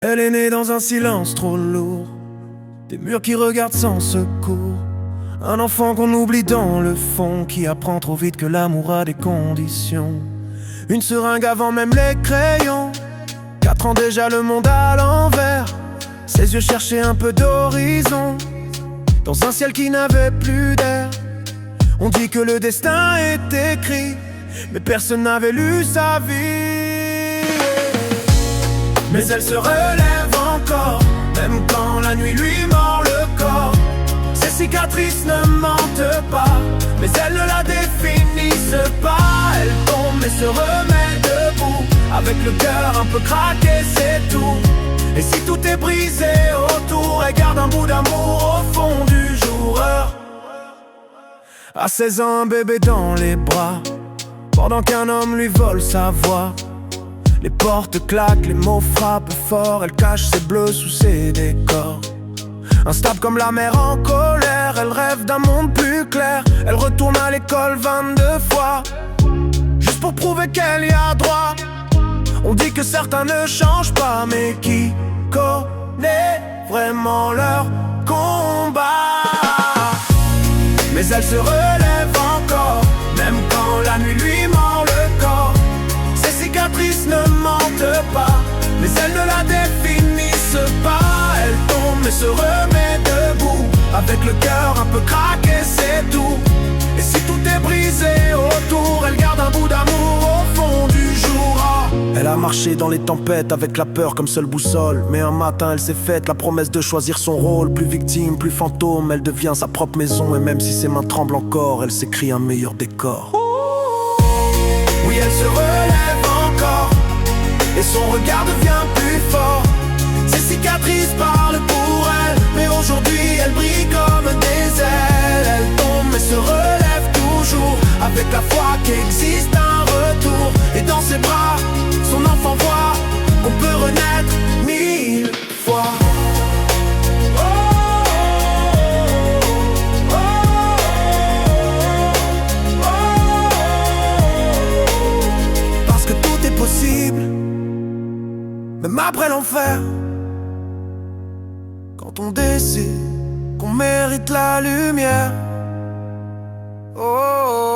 Elle est née dans un silence trop lourd, des murs qui regardent sans secours. Un enfant qu'on oublie dans le fond, qui apprend trop vite que l'amour a des conditions. Une seringue avant même les crayons, 4 ans déjà le monde à l'envers. Ses yeux cherchaient un peu d'horizon, dans un ciel qui n'avait plus d'air. On dit que le destin est écrit, mais personne n'avait lu sa vie. Mais elle se relève encore, même quand la nuit lui mord le corps. Ses cicatrices ne mentent pas, mais elles ne la définissent pas. Elle tombe mais se remet debout, avec le cœur un peu craqué, c'est tout. Et si tout est brisé autour, elle garde un bout d'amour au fond du jour. À 16 ans, un bébé dans les bras, pendant qu'un homme lui vole sa voix. Les portes claquent, les mots frappent fort. Elle cache ses bleus sous ses décors. Instable comme la mer en colère, elle rêve d'un monde plus clair. Elle retourne à l'école 22 fois, juste pour prouver qu'elle y a droit. On dit que certains ne changent pas, mais qui connaît vraiment leur combat? Mais elle se relève encore, même quand la nuit lui mord le corps. Ses cicatrices ne mentent pas, mais elles ne la définissent pas. Elle tombe mais se remet debout, avec le cœur un peu craqué, c'est tout. Et si tout est brisé autour, elle garde un bout d'amour au fond du jour. Elle a marché dans les tempêtes avec la peur comme seule boussole. Mais un matin elle s'est faite la promesse de choisir son rôle. Plus victime, plus fantôme, elle devient sa propre maison. Et même si ses mains tremblent encore, elle s'écrit un meilleur décor. Oui, elle se relève encore, et son regard devient plus fort. Ses cicatrices parlent pour elle, mais aujourd'hui elle brille comme des ailes. Elle tombe mais se relève toujours, avec la foi qu'existe un retour. Et dans ses bras, son enfant voit qu'on peut renaître 1000 fois. Parce que tout est possible, même après l'enfer. Quand on décide qu'on mérite la lumière. Oh.